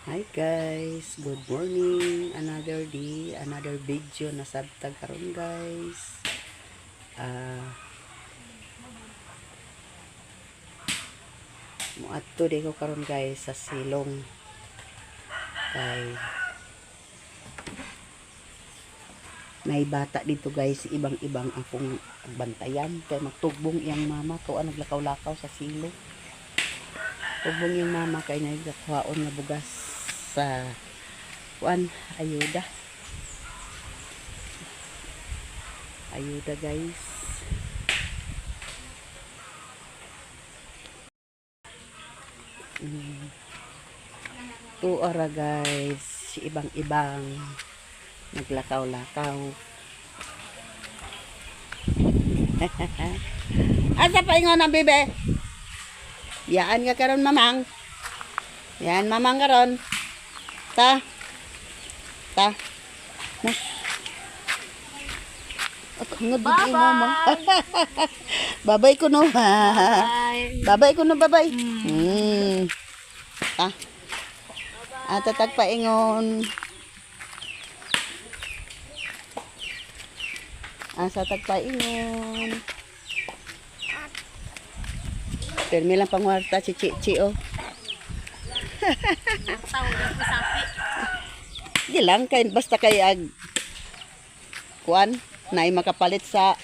Hi guys, good morning. Another day, another video na sabtag karon guys. Muadto di ko karon guys sa silong. Kay may bata dito guys, ibang-ibang akong bantayan kay magtugbong iyang mama to naglakaw-lakaw sa silong. Tugbong yung mama kay nagkakuhaon nga bugas sa ayuda guys. Tuora guys, ibang-ibang naglakaw-lakaw. Asa pa ingon ang bebe? Yaan ka karon mamang. Yan mamang karon. Ta. Mas. Ako nga bigay mama. Babay ko no. Babay ko no, babay. Ta. Tatag pa ingon. Asa tagpa ingon. Permi lang pangwarta si Chichi oh. Di lang kay basta kay kuan nay makapalit sa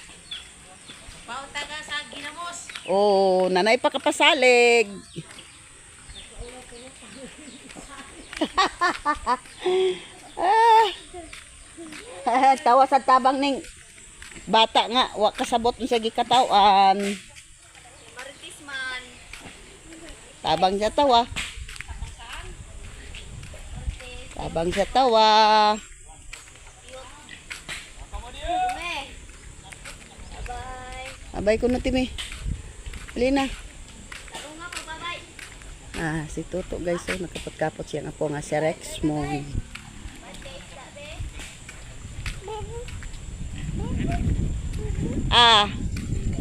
Pautaga sa ginamos. oh, nanay pa kapasalig. Tawa sa tabang ning bata nga wa kasabot sa gikatawan. Maritis man. Tabang siya tawa. Tabang siya tawa. Bye. Abay ko na timi. Lina. Talunga po, bye. Si Toto guys, so nakapot-kapot siya nga po nga si Rex mo.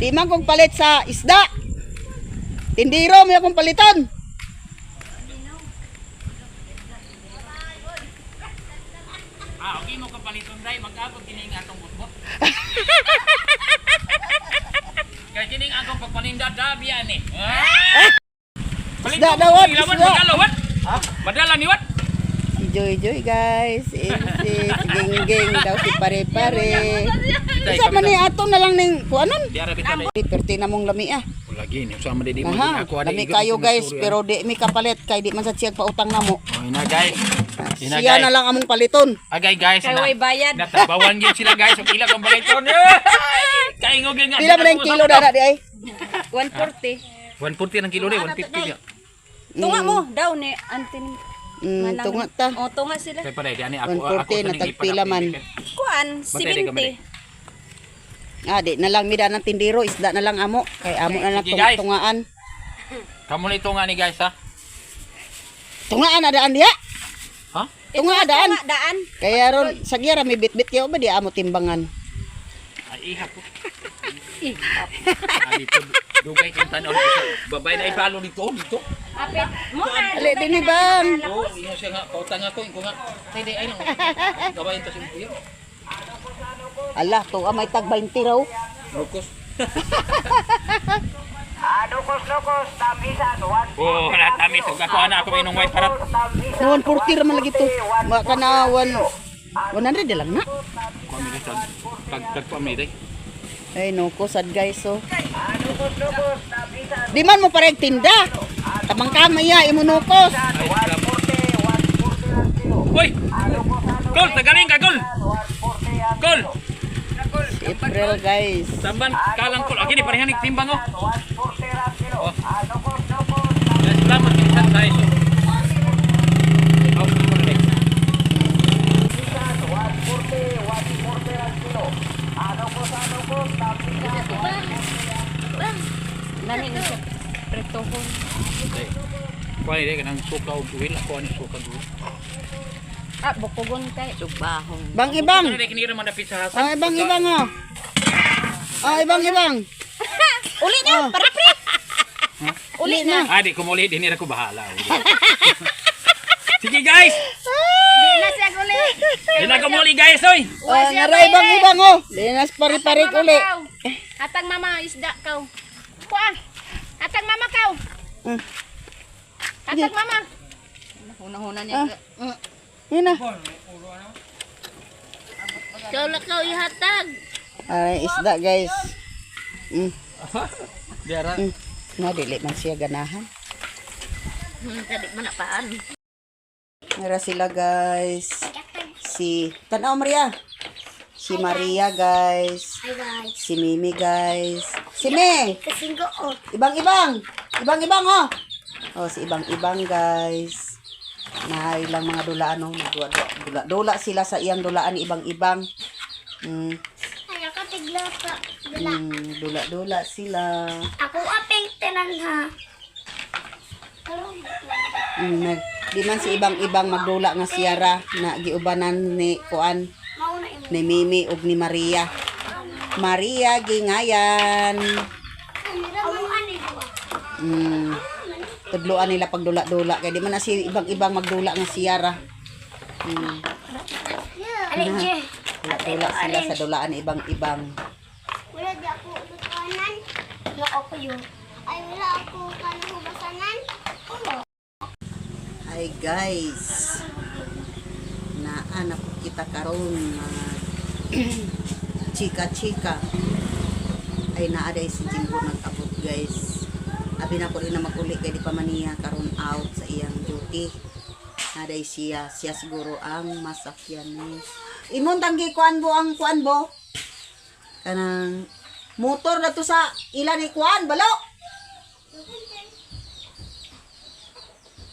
Di man kong palit sa isda. Tindiro mo akong paliton. Okay mo kapaliton day, mag-abot kining atong butbot. Kaya kining akong pagpaninda dabi ani. Isda dawat, isda. Madala wat? Madala ni wat? Si Joy guys, si Gingging daw si pare-pare. Isa man ni ato na lang ning kuanon. Di ara bitaw day. Perti na mong lami Lagi ni usama di mo Aha, ako lami kayo guys, pero di mi kapalit kay di man sa siyang pautang namo. Oh, ina guys. Ina Siya guys. na lang among paliton. Agay guys. Kay way bayad. Natabawan gyud sila guys og ila kang baliton. Kaingog nga. Pila man ang kilo dara di ay? 140. 140 ng kilo day, 150 dia. Tunga mo daw ni Antin. Tunga ta. Oh, tunga sila. Kay pa day di ani ako 140 na tagpila man. Kuan, Batay, di ka 70. Di na lang mida ng tindiro, isda na lang amo. Kay amo na lang Sige, guys. tungaan. Kamo ni tunga ni guys ha. Tungaan adaan diha. Ha? Tunga adaan. Daan. Kaya ron sagya ra may bitbit kayo ba di amo timbangan. Ay ihap ko. Dito dugay kung tanaw dito. Babay na ipalo dito. Apit mo na. Ali din ni bang. Oo, inyo siya nga, pautang ako, ko nga. Tay day ay nang. Gawain to si Kuya. Ala, to may tag 20 raw. Lukos. Lukos, tapisan, 140. Oh, wala tamis og ako ana ako inong white parat. 140 ra man lagi to. Maka na 100 lang na. Ko mi sa tag pa mi day. Ay no ko sad guys so. Lukos, tapisan, Di man mo pareg tinda. Tabang kamaya imunukos. Ay, 140 ang kilo. Hoy! Gol, tagaling ka gol. 140 ang Gol. April guys. Samban kalang kol. Okay, di parehan ni timbang oh. 140 ang kilo. Oh. Lukos, Yan salamat kay sa tayo. Oh, mo na next. tapisan, 140 ang kilo. Lukos, tapisan. Nani na siya. Pretohon. Day. Kuha ni day kanang suka og duwil, ako ani suka duwil. Bukugon kay subahong. Bang ibang. Ano day kinira man dapit sa hasan. Ibang oh. Ibang. Uli na, para pre. Uli na. Ah, di ko muli, dinira ko bahala. Sige guys. Di na siya uli. Di na ko muli guys oy. Ngaray ibang oh. Linas pari-pari uli. Hatang mama isda kau. Kuha. Hatang mama kau. Mm. Hatang mama. Huna-huna niya. Yun na. Kau lang kau ihatag. Ay, isda guys. Diara. Dili man siya ganahan. Kadi manapaan. Mira sila guys. Tanaw Maria. Si Maria guys. Hi guys. Si Mimi guys. Si Me. Kasinggo oh. Ibang-ibang. Ibang-ibang oh. Oh, si ibang-ibang guys. Na ilang mga dulaan oh. Dula sila sa iyang dulaan ibang-ibang. Ay ako tigla pa. Dula sila. Ako apeng tenan ha. Di man si ibang-ibang magdula nga siyara na giubanan ni Kuan, ni Mimi ug ni Maria. Maria gingayan. Tudloan nila pagdula-dula kay di man na si ibang-ibang magdula nga siyara. Dula sila sa dulaan ibang-ibang. Wala di ako utukanan. Wala ako yun. Ay, wala ako kanuhubasanan. Oo. Hi guys. Naanap kita karon mga chika-chika. Ay naaday si Jimbo nag-abot guys. Abi na ko rin na maguli kay di pa man niya karon out sa iyang duty. Naaday siya siguro ang masakyan ni. Imong tanggi kuan bo. Kanang motor na to sa ila ni kuan balo.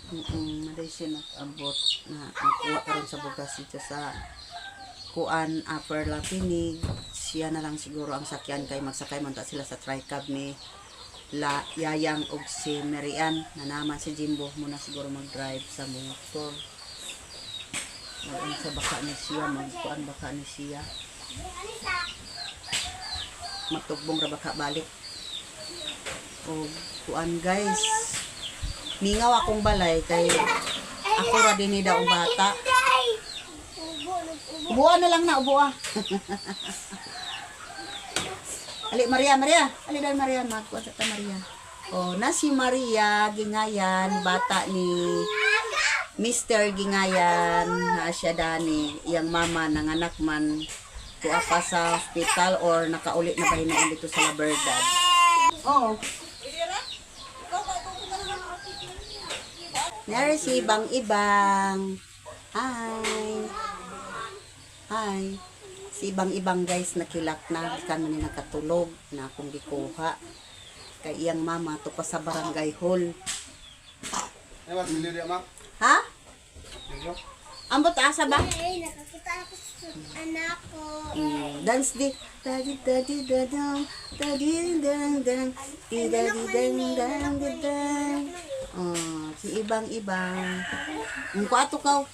Maday siya nag-abot na nakuha ka rin sa bugas dito sa kuan upper Lapinig. Siya na lang siguro ang sakyan kay magsakay man ta sila sa tricab ni Yayang og si Marian na naman si Jimbo muna siguro mag-drive sa motor. Sa baka ni siya magkuan baka ni siya matugbong ra baka balik o kuan guys. Mingaw akong balay kay ako ra din daw bata. Ubuan na lang na ubuan. Ali Maria. Ali dai Maria magkuha sa Maria. Oh, na si Maria gingayan bata ni Mr. Gingayan na siya dani iyang mama nanganak man kuha pa sa hospital or nakaulit na bahin dito sa La Verdad. Oh. Nari si ibang-ibang. Hi. Si ibang-ibang guys nakilak na kan man nakatulog na akong gikuha. Kay iyang mama to pa sa barangay hall. Ha? Ambot asa ba? Ay, nakakita ako sa anak ko. Dance di. Daddy dadang. Daddy dang dang. Daddy dang dang. Oh, si ibang-ibang. Ang kuato ka.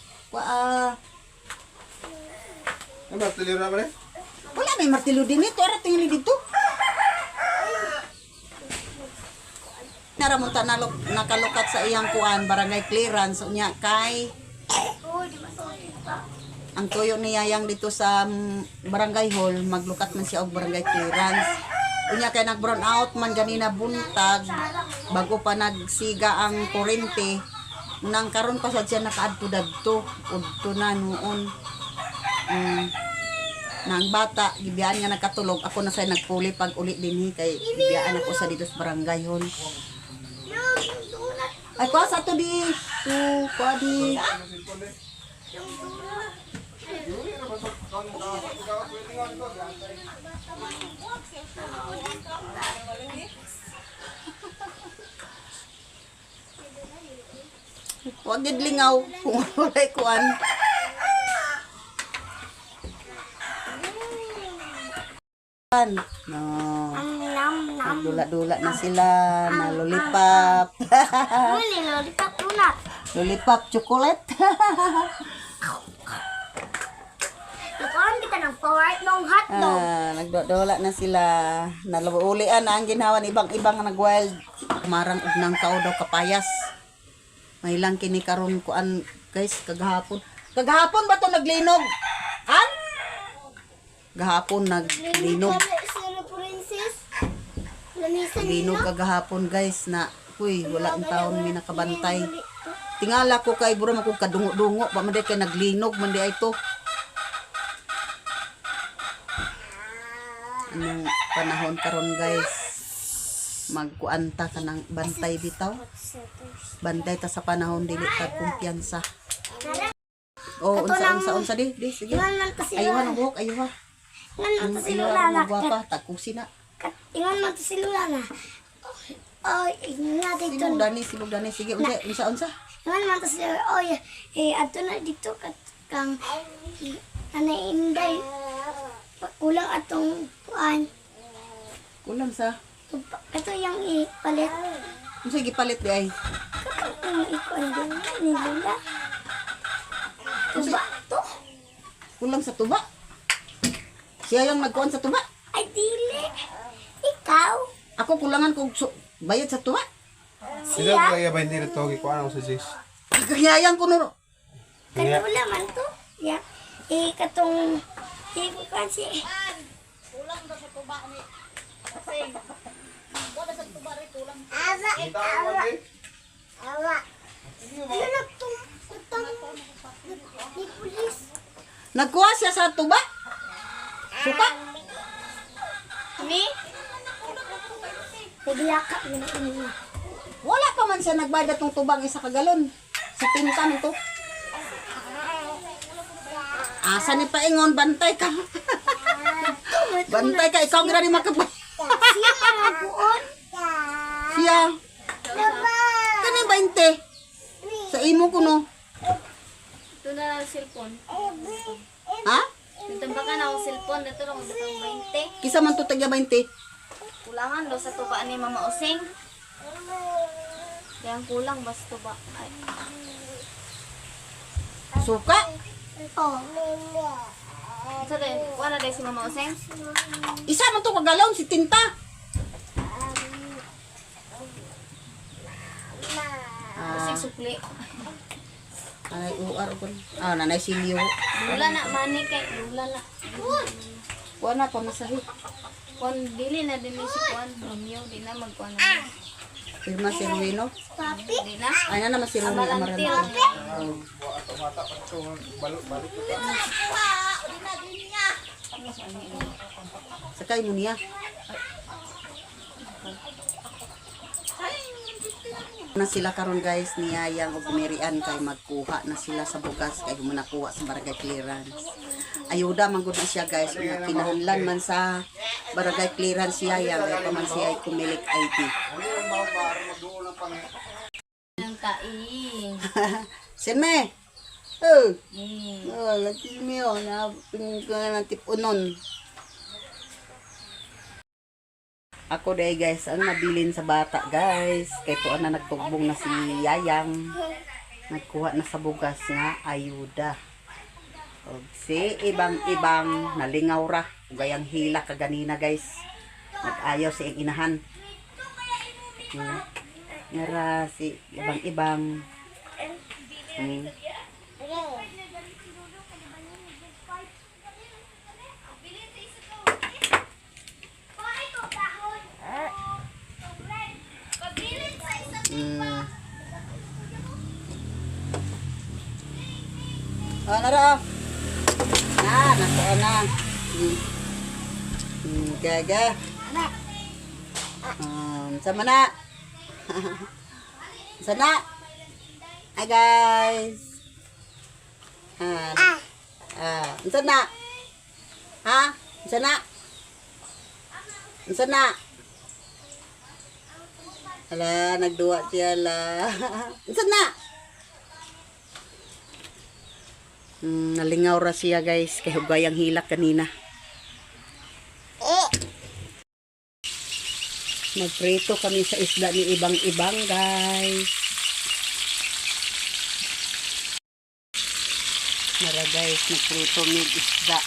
Ano ba tilira ba? Wala may martilo din ito. Ara tingin dito. Naramunta nakalukat sa iyang kuan barangay clearance unya kay ang tuyo ni Yayang dito sa barangay hall maglukat man siya og barangay clearance unya kay nag brown out man ganina buntag bago pa nagsiga ang kurente nang karon pa sad siya nakaadto dadto udto na noon nang bata gibiyaan nga nakatulog ako na say nagpuli pag uli dinhi kay gibiyaan ako sa dito sa barangay hall. Ay, kuha sa to di. Kuha di. Huwag gidlingaw kung walay kuhan. No. Dula-dula na sila. Na lollipop. Muli, lollipop ulat. Lollipop chocolate. Nakaroon kita ng forward ng hotdog. Nagdodula na sila. Naluulian na ang ginawa ng ibang-ibang nag-wild. Kumarang og nang kao daw kapayas. May lang kini karon kuan guys kagahapon. Kagahapon ba to naglinog? An? Gahapon naglinog. Sino princess? Lamisan Linog kagahapon guys na uy wala ang taon mi nakabantay. Tingala ko kay buro man ko kadungo-dungo pa man day kay naglinog man day ito. Anong panahon karon guys? Magkuanta ka ng bantay bitaw. Bantay ta sa panahon dili ta kumpiyansa. Oh, unsa di sige. Ingon man to si Ayuhan ang buhok, ayuha. Ingon man to si Ayuha Lula ang gwapa, takusi na. Ingon man to si Lula na. Oh, ingat dito. Silog dani, sige, unsa. Ingon man to si Lula. Oh, ato na dito kang anay inday. Kulang atong kuan. Kulang sa. Ito yung ipalit. Unsa gipalit di ay? Yung ikuan din ni Lula. Tuba to. Kulang sa tuba. Siya yung nagkuan sa tuba. Ay, dili. Ikaw. Ako kulangan kog bayad sa tuba. Sila ko kaya ba hindi na to? Kuha na ko sa Jis. Kagayang ko no. Kanula man to. Ya. Katong ikuan si. Awa. Awa. Ayun nagtutang ni pulis. Nagkuha siya sa tuba. Suka. Ni? Naglaka yun ang inyo. Wala pa man siya nagbayad atong tubang isa ka galon. Sa pinta nito. Asa ni paingon bantay ka. Bantay ka ikaw gira ni makabay. Siya mga buon. Siya. Kani 20. Sa imo ko no. Ito na lang cellphone. Ha? Natambakan ako cellphone. Ito lang ang 20. Kisa man to tagya 20. Kulangan daw sa tuba ni Mama Osing. Kaya ang kulang basta tuba. Ay. Suka. Oh. Ito din. Wala din si Mama Osing. Isa man to kagalon si tinta. Osing sukli. Ay uar ko. Nanay silyo. Lula na mani kay Lula na. Kuha na pamasahe. Kon dili na din si Juan Romeo di na magkuan. Firma si Ruino. Papi. Di na. Ay na naman si Ruino Amalantir. Amarante. Sakay mo niya. Na sila karon guys niyayang og merian kay magkuha na sila sa bugas kay manakuha sa barangay clearance. Ayuda man gud na siya guys nga kinahanglan man sa barangay clearance siya yang kay pa man siya ay kumilik ID. Ang kain. Sine. Oh, Mm. lagi mi na pinggan na tipunon. Ako day guys, ang nabilin sa bata guys. Kay tuan na nagtugbong na si Yayang. Nagkuha na sa bugas nga ayuda. Og si ibang-ibang nalingaw ra. Gayang hila kaganina guys. Nag-ayaw si ang inahan. Ngara si ibang-ibang. Nara. Nakuha na. Gaga. Sama na. Sana. Hi guys. Sana. Ha? Sana. Sana. Ala, nagduwa siya la. Sana. Nalingaw ra siya guys kay hugayang hilak kanina. Nagprito kami sa isda ni ibang-ibang guys. Nara guys, nagprito mig isda.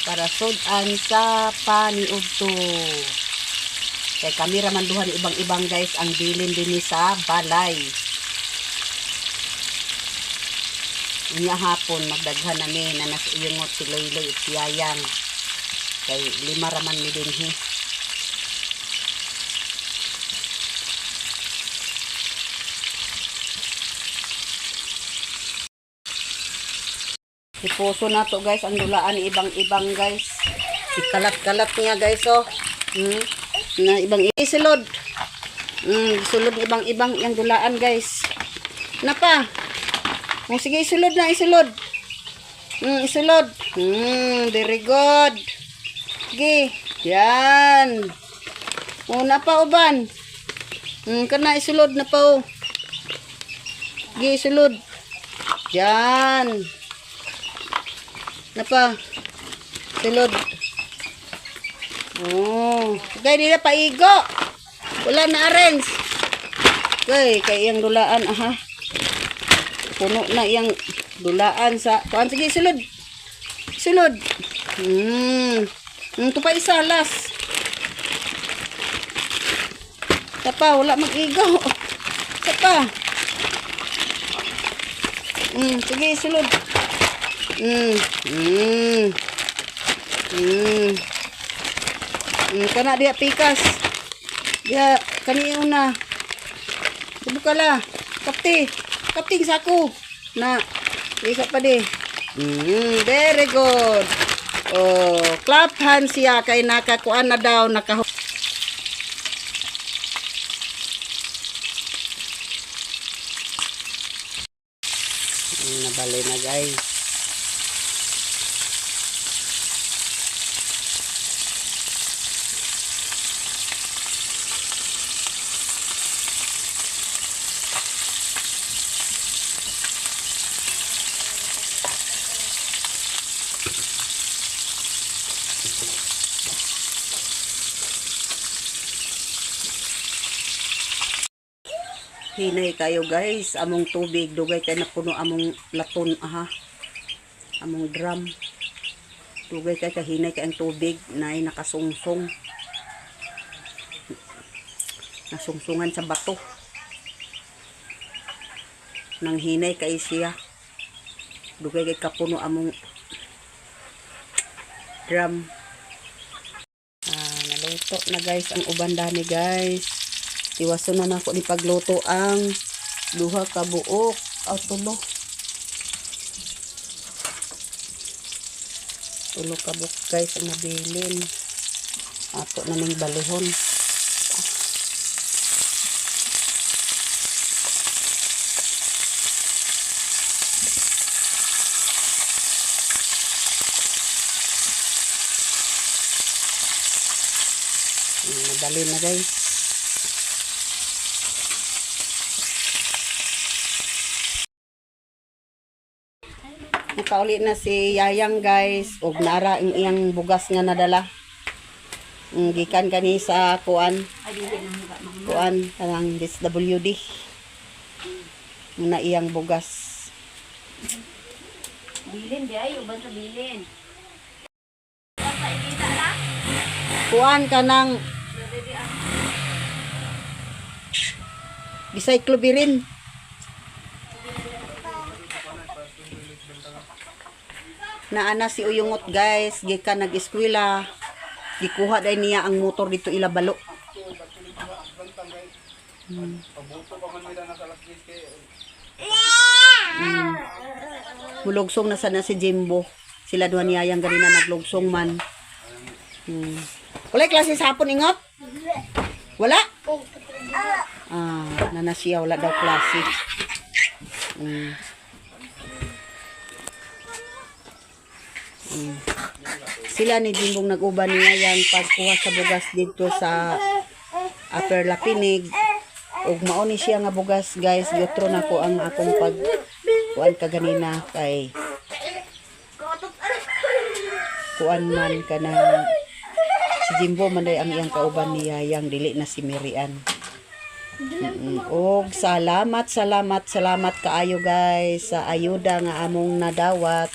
Para sudan sa paniudto. Kay kameraman duhan ibang-ibang guys ang bilin din sa balay. Unya hapon magdaghan nami na nasuyungot si Loyloy at si Yayang. Kay 5 raman mi dinhi. Ipuso na to guys ang dulaan ibang-ibang guys. Ikalat-kalat niya guys oh. Na ibang isulod. Isulod ibang-ibang yung dulaan guys. Napa? Oh, sige isulod na isulod. Isulod. Very good. Sige. Yan. Oh, napa uban. Kana isulod na pa oh. Sige isulod. Yan. Napa? Isulod. Oh, kay di na paigo. Wala na arrange. Kay iyang dulaan aha. Puno na iyang dulaan sa kuan sige sulod. Sulod. Ito pa isa last. Sapa wala mag-igo. Sapa. Sige sulod. Kana dia pikas. Dia kani una. Bukala. Kapting saku. Na. Isa pa di. Very good. Oh, clap hands siya kay nakakuan na daw nabali na guys. Hinay kayo guys, among tubig, dugay kay napuno among laton aha. Among drum. Dugay kay kahinay kay ang tubig na ay nakasungsong. Nasungsungan sa bato. Nang hinay kay siya. Dugay kay kapuno among drum. Naluto na guys ang uban dami guys. Iwaso na nako ni pagluto ang duha ka buok o tulo. Tulo ka buok guys ang nabilin. Ato na ning balihon. Nabalin na guys. Nakauli na si Yayang guys ug nara ang iyang bugas nga nadala. Gikan kani sa kuan kanang SWD. Muna iyang bugas. Bilin di ay uban sa bilin. Kuan kanang Bicyclobirin. Naana si Uyungot guys, gikan nag-eskwela. Gikuha dai niya ang motor dito ilabalo. Mulugsong na sana si Jimbo. Sila duha niya yang ganina naglugsong man. Wala klase sa hapon ingot? Wala? Nana siya wala daw klase. Sila ni Jimbong nag-uban niya yung pagkuha sa bugas dito sa Upper Lapinig. Ug mao ni siya nga bugas guys, gutro na ko ang akong kuan kaganina kay kuan man kanang si Jimbo man day ang iyang kauban niya yang dili na si Mirian. Og salamat kaayo guys sa ayuda nga among nadawat.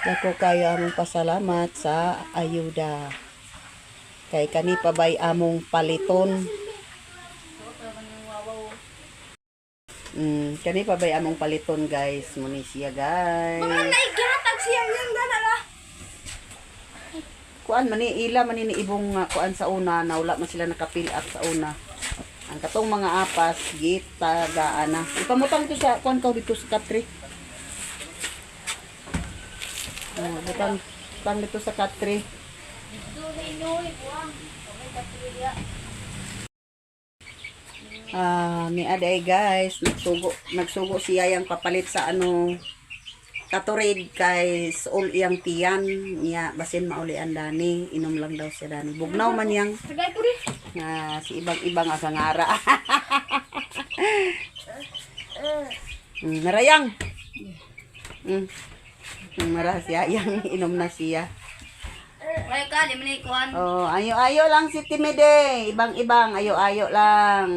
Dako kayo among pasalamat sa ayuda. Kay kani pa bay among paliton. Kani pa bay among paliton guys. Muni siya guys. Naigatag siya yung ganala. Kuan man ni ila man ni ibong kuan sa una na wala man sila naka-fill up sa una. Ang katong mga apas gitagaan na. Ipamutang to sa kuan ka dito sa katri. Butang dito sa katri. Ni aday guys, nagsugo siya yang papalit sa Katurid kay ul iyang tiyan niya basin maulian dani inom lang daw siya dani bugnaw man yang Sagay ko rin. si ibang asa ngara. Marayang. Mara siya yang inom na siya. Ay ka, di man ikuan. Oh, ayo-ayo lang si Timide. Ibang-ibang, ayo-ayo lang.